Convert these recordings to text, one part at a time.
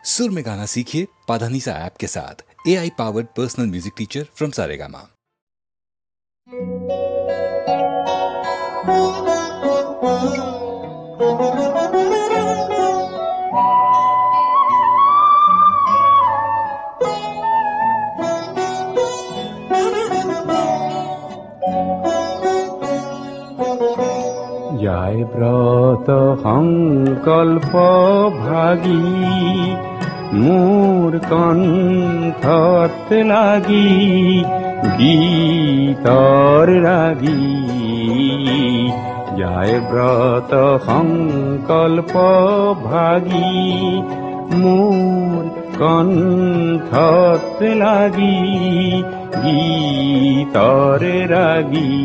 सुर में गाना सीखिए पाधानीसा ऐप के साथ। AI powered personal music teacher from Saregama. যায় ব্রত সংকল্প ভাগী মোৰ কণ্ঠত লাগি গীতৰ ৰাগী। যায় ব্ৰত সংকল্প ভাগী মোৰ কণ্ঠত লাগি গীতৰ ৰাগী।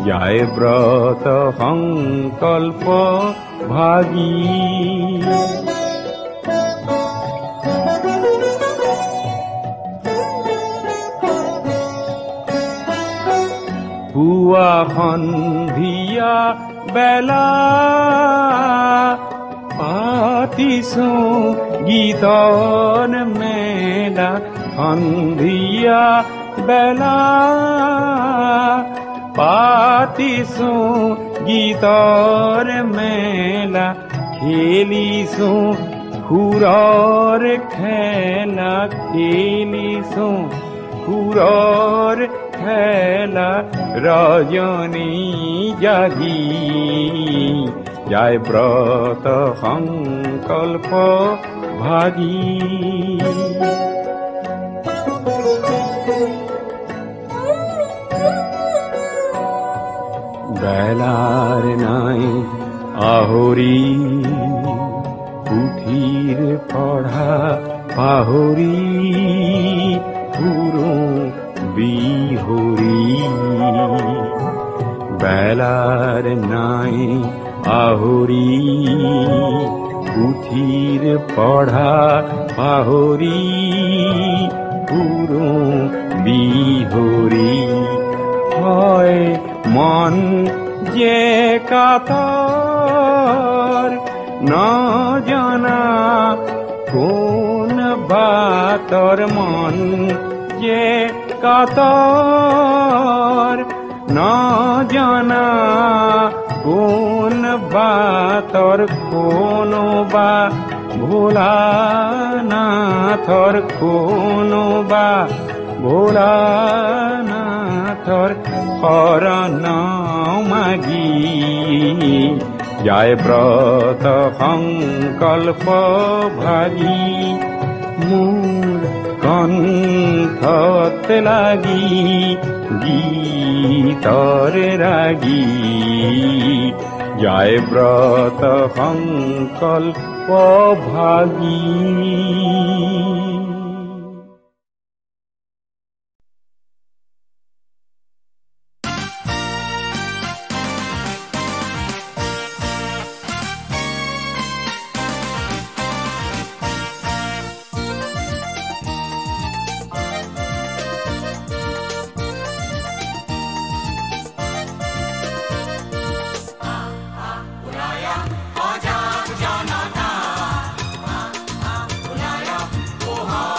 যায় ব্ৰত সংকল্প ভাগী। পুৱা সন্ধিয়া বেলা পাতিছো গীতৰ মেলা। সন্ধিয়া বেলা পাতিছো গীতৰ মেলা। খেলিছো সুৰৰ খেলা, খেলিছো সুৰৰ খেলা। ৰজনী জাগি যায় ব্রত সংকল্প ভাগী। বেলার নাই আহরি পুথির পড়া পাহরি পুরো বিহরি। বেলার নাই আহরি পুথির পড়া পাহরি পুরো বিহরি। হয় মন যে কাতর ন জানা কোন বাতর। মন যে কাতর ন জানা কোন বাতর। কোন বা ভোলা নাথর, কোন বা ভোলা নাথর শরণ মাগি। যায় ব্রত সংকল্প ভাগী মোৰ কণ্ঠত লাগি গীতৰ ৰাগী। যায় ব্রত সংকল্প ভাগী। Oh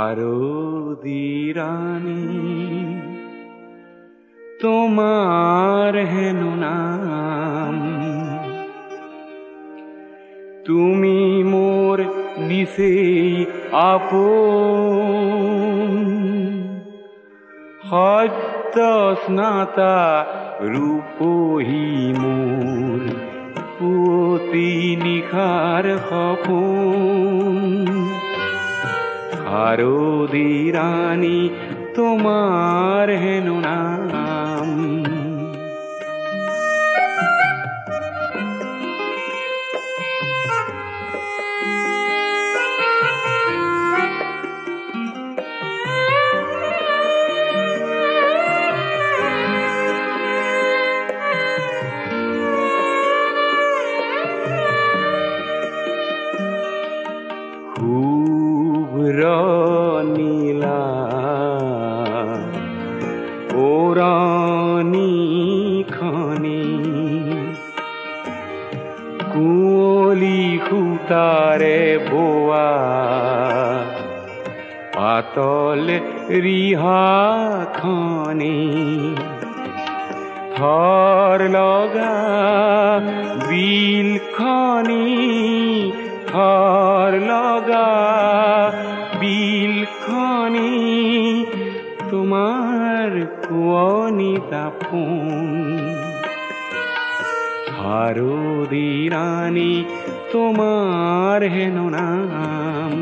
শারদিরানী তোমার হেন নাম, তুমি মোর নিশেই আপন, সত্য স্নাতা রূপহী মোর পুতি নিশাৰ সপোন। শাৰদিৰানী তোমাৰ হেন নাম। নীলা ওৰানী খনি কুঁৱলী সূতাৰে বোৱা পাতল ৰিহাখনি, থৰ লগা বিলখনি, থৰ লগা বিলখনি তোমাৰ কুঁৱলী তাপোন। শাৰদিৰানী তোমাৰ হেন নাম।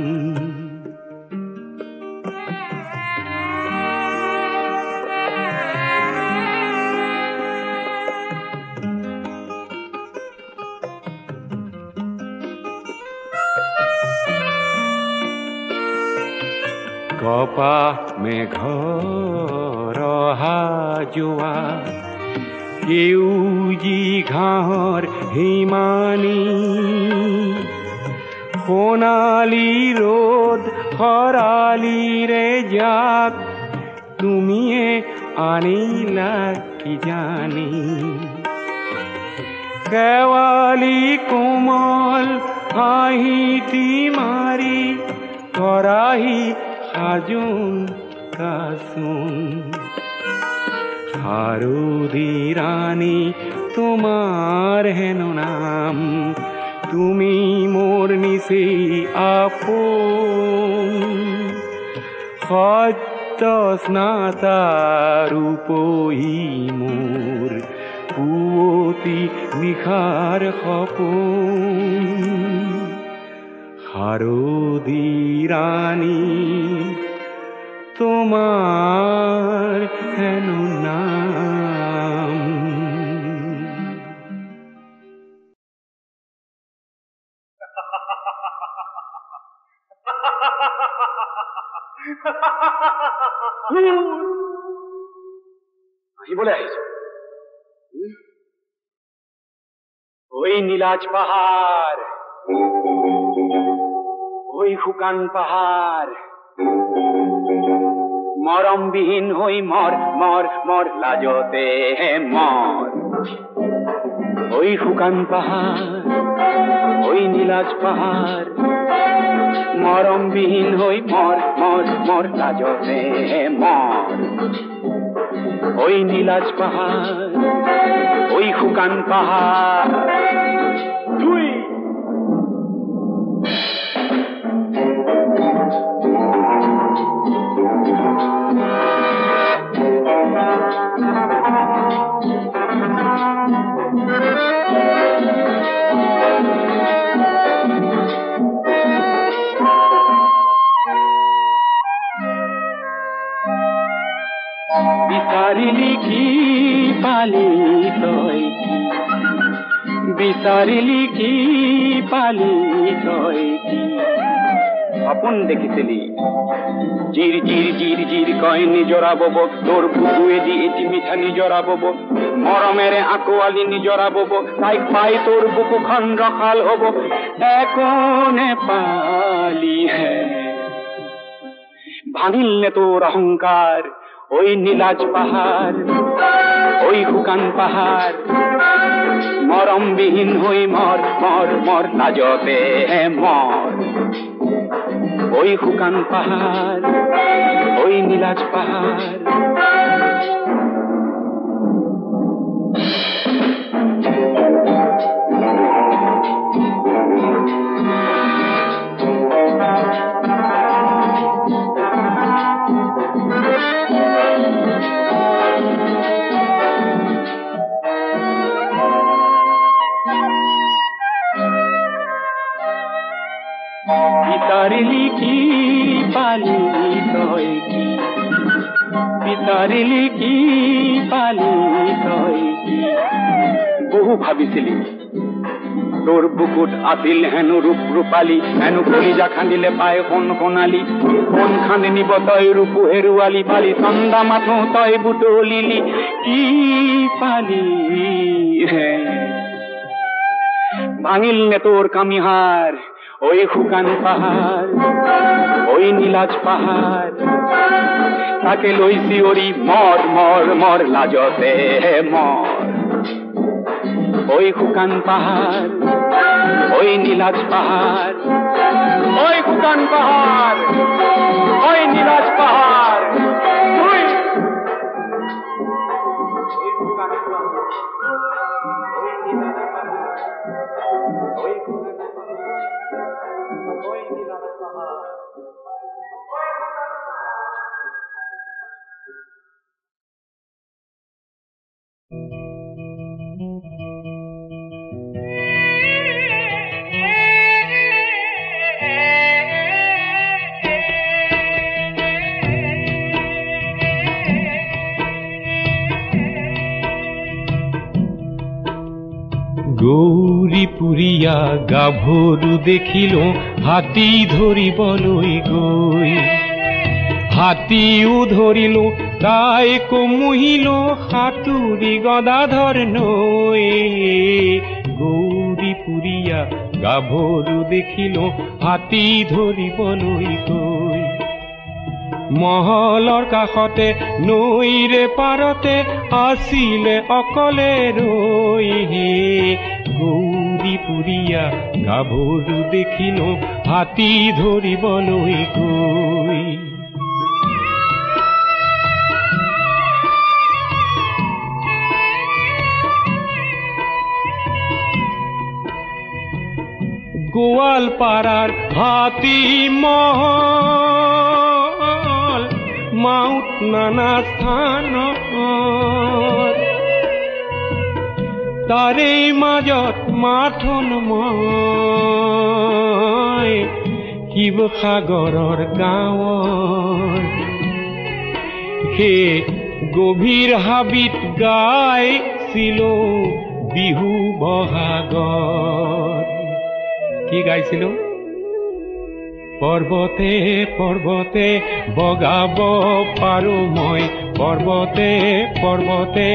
কপাহ মেঘৰ অহা যোৱা, সেউজী ঘাঁহৰ হিমানী, সোণালী ৰ'দ খৰালিৰে জাক তুমিয়ে আনিলা কিজানি। শেৱালি কোমল হাঁহিটি মাৰি কৰাহি সাজোন কাচোন। শাৰদিৰানী তোমাৰ হেন নাম, তুমি মোৰ নিশেই আপন, সত্য স্নাতা ৰূপহী মোৰ পুৱতি নিশাৰ সপোন। শারদিরানী তোমার হেন নাম। আহিবলৈ আহিছো। ওই নীলাজ পাহাড়, ওই শুকান পাহাড়, মৰমবিহীন হৈ মৰ মৰ মৰ লাজতে মৰ। ওই শুকান পাহাড়, ওই নীলাজ পাহাড়, মৰমবিহীন হৈ মৰ মৰ মৰ লাজতে মৰ। ওই নীলাজ পাহাড়, ওই শুকান পাহাড়, তুই বিচাৰিলি কি পালি তই, বিচাৰিলি কি পালি তই কি। সপোন দেখিছিলি জিৰ জিৰ জিৰ জিৰ কয় নিজৰা বব, তোৰ বুকুৱেদি এটি মিঠা নিজৰা বব, মৰমেৰে আঁকোৱালি নিজৰা বব, তাইক পাই তোৰ বুকুখন ৰখাল হব। একো নেপালি হে ভাঙিল নে তোৰ অহংকাৰ, ওই নীলাজ পাহাড়, ওই শুকান পাহাড়, মৰমবিহীন হৈ মৰ মৰ মৰ লাজতে মৰ। ওই শুকান পাহাড়, ওই নীলাজ পাহাড়। পিতারিলি কি পালি তয় কি, পিতারিলি কি পালি তয় কি। বহু ভাবিছিলি তোর বুকুট আছিল হেন রূপ রূপালী, হেন কলিজা খান্দিলে পায় কোন কোনালি, কোন খানে নিব তয় রূপু হেরুয়ালি, পালি চন্দা মাথো তয় বুটলিলি কি পালি। ভাঙিল নে তোর কামিহার ওই শুকান পাহাড়, ওই নীলাজ পাহাড়। তাকে লইছি ওরি মর মর মর লাজতে মর। ওই শুকান পাহাড়, ওই নীলাজ পাহাড়, ওই শুকান পাহাড়, ওই নীলাজ পাহাড়। ওই শুকান পাহাড়, ওই নীলাজ পাহাড়, ওই শুকান পাহাড়, ওই নীলাজ পাহাড়। গৌরীপুরিয়া গাভরু দেখিল হাতী ধরিবলৈ গৈ, হাতীও ধরিল তাই কমুহিল হাতুরি গদাধর নৈ। গৌরীপুরিয়া গাভরু দেখিল হাতী ধরিবলৈ গৈ, মহলৰ কাষতে নৈৰে পাৰতে আছিলে অকলে ৰৈ। গৌৰীপুৰিয়া গাভৰু দেখিল হাতী ধৰিবলৈ গৈ। গোৱালপাৰাৰ হাতী মহল মাউত নানা স্থানত, তাৰে মাজত মাথোন মই শিৱসাগৰৰ গাঁৱৰ। সেই গভীৰ হাবিত গাইছিলো বিহু বহাগত। কি গাইছিলো? পৰ্বতে পৰ্বতে বগাব পাৰো মই, পৰ্বতে পৰ্বতে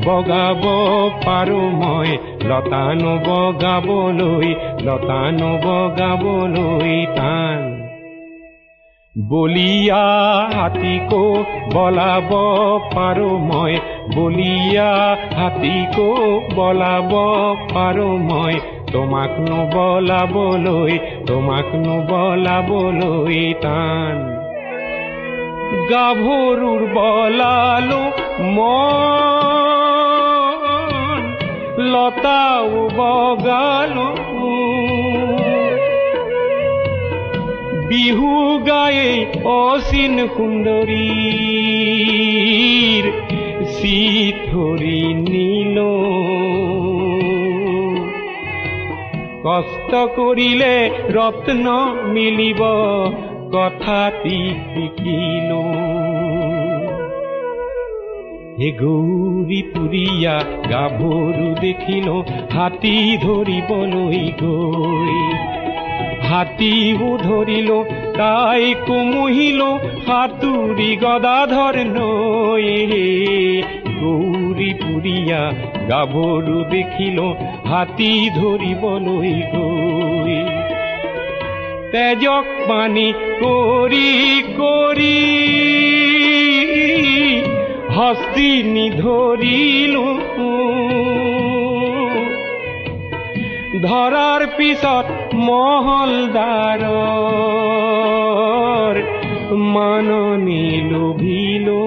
বগাব পাৰো মই, লতানো বগাবলৈ লতানো বগাবলৈ টান। বলিয়া হাতীকো বলাব পাৰো মই, বলিয়া হাতীকো বলাব পাৰো মই, তোমাক নবলাবলৈ তোমাক নবলাবলৈ টান। গাভৰুৰ বলালো মন, লতাও বগালো, বিহু গায়ে অচিন সুন্দৰীৰ চিঠৰি নিল। কষ্ট কৰিলে ৰত্ন মিলিব কথাটি শিকিলো। হে গৌৰীপুৰিয়া গাভৰু দেখিল হাতী ধৰিবলৈ গৈ, হাতীও ধৰিল তাই কুমুহিল হাতুৰি গদাধৰ নৈ। গৌৰীপুৰিয়া গাভৰু দেখিল হাতী ধৰিবলৈ গৈ, তেজক পানী কৰি কৰি হস্তি নিধৰিলো, ধৰাৰ পিছত মহলদাৰৰ মাননি লোভিলো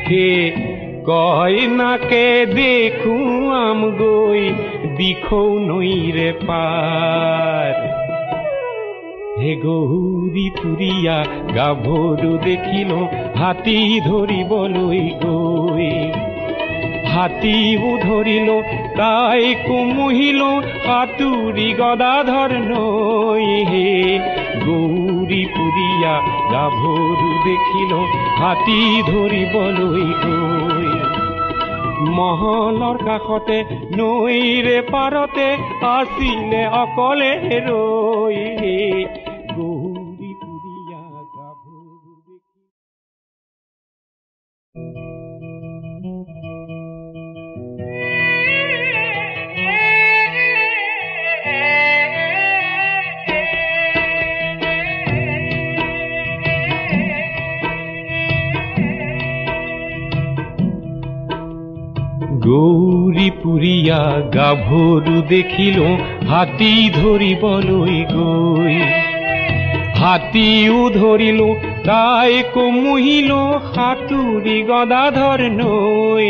হে কইনাকে দেখুৱাম গৈ দিখৌ নৈৰে পাৰ হে গৌৰীপুৰীয়া গাভৰু দেখিলো হাতী ধৰিবলৈ গৈ হাতীও ধৰিলো তাইকো মুহিলো সাঁতুৰি গদাধৰ নৈ হে গৌৰীপুৰীয়া গাভৰু দেখিলো হাতী ধৰিবলৈ গৈ মহলৰ কাষতে নৈৰে পাৰতে আছিলে অকলে ৰৈ হে গৌৰীপুৰীয়া গাভৰু দেখি গৌৰীপুৰীয়া গাভৰু দেখিলো হাতী ধৰিবলৈ গৈ হাতীও ধৰিলো তাইকো মুহিলো সাঁতুৰি গদাধৰ নৈ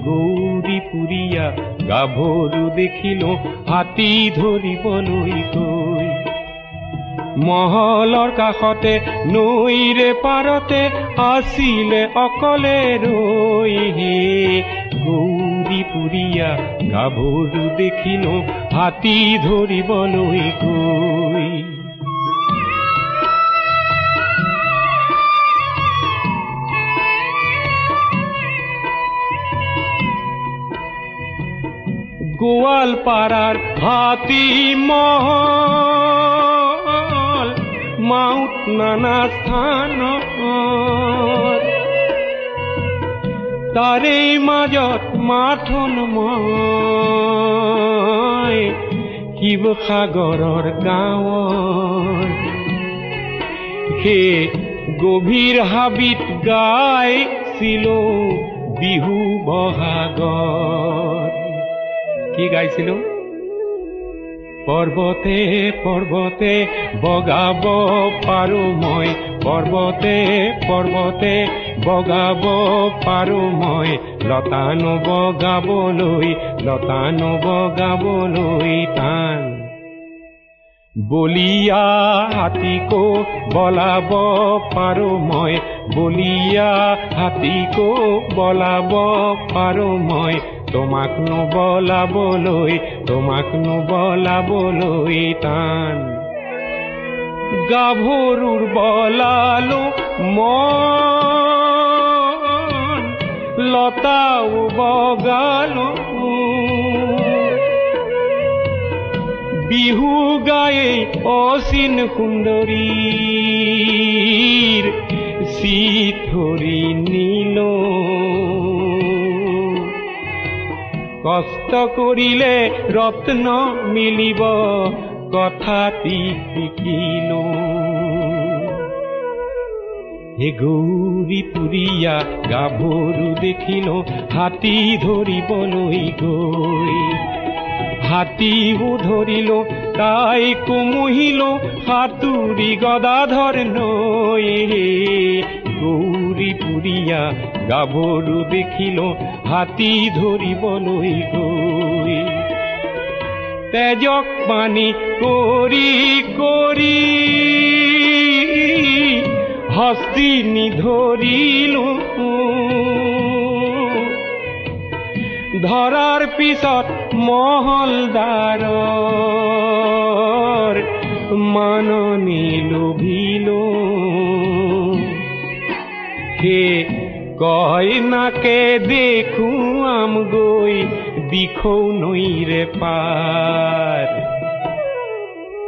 গৌৰীপুৰীয়া গাভৰু দেখিলো হাতী ধৰিবলৈ গৈ মহলৰ কাষতে নৈৰে পাৰতে আছিলে অকলে ৰৈ হে গৌৰীপুৰীয়া গাভৰু দেখিলো হাতী ধৰিবলৈ গৈ গোৱালপাৰাৰ হাতী মহল মাউত নানা স্থানত তাৰে মাজত মাথোন মই শিৱসাগৰৰ গাঁৱৰ সেই গভীৰ হাবিত গাইছিলো বিহু বহাগত কি গাইছিলো পৰ্বতে পৰ্বতে বগাব পাৰো মই পৰ্বতে পৰ্বতে বগাব পাৰো মই লতানো বগাবলৈ টান বলিয়া হাতীকো বলাব পাৰো মই বলিয়া হাতীকো বলাব পাৰো মই তোমাক নবলাবলৈ টান গাভৰুৰ বলালো মন লতাও বগালো বিহু গায়ে অচিন সুন্দৰীৰ চিত ধৰি নিলো কষ্ট কৰিলে ৰত্ন মিলিব কথাটি শিকিলো হে গৌৰীপুৰীয়া গাভৰু দেখিলো হাতী ধৰিবলৈ গৈ হাতীও ধৰিলো তাইকো মুহিলো সাঁতুৰি গদাধৰ নৈ গৌৰীপুৰীয়া গাভৰু দেখিলো হাতী ধৰিবলৈ গৈ তেজক পানী কৰি কৰি হস্তিনী ধৰিলো ধৰাৰ পিছত মহলদাৰৰ মাননি লোভিলো হে কইনাকে দেখুৱাম গৈ দিখৌ নৈৰে পাৰ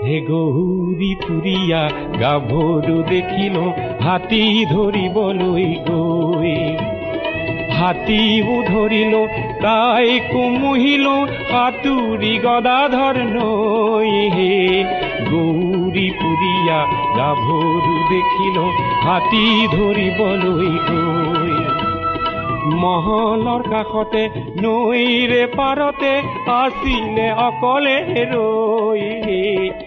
হে গৌৰীপুৰীয়া গাভৰু দেখিলো হাতী ধৰিবলৈ গৈ হাতীও ধৰিলো তাইকো মুহিলো সাঁতুৰি গদাধৰ নৈ হে গৌৰীপুৰীয়া গাভৰু দেখিলো হাতী ধৰিবলৈ গৈ মহলৰ কাষতে নৈৰে পাৰতে আছিলে অকলে ৰৈ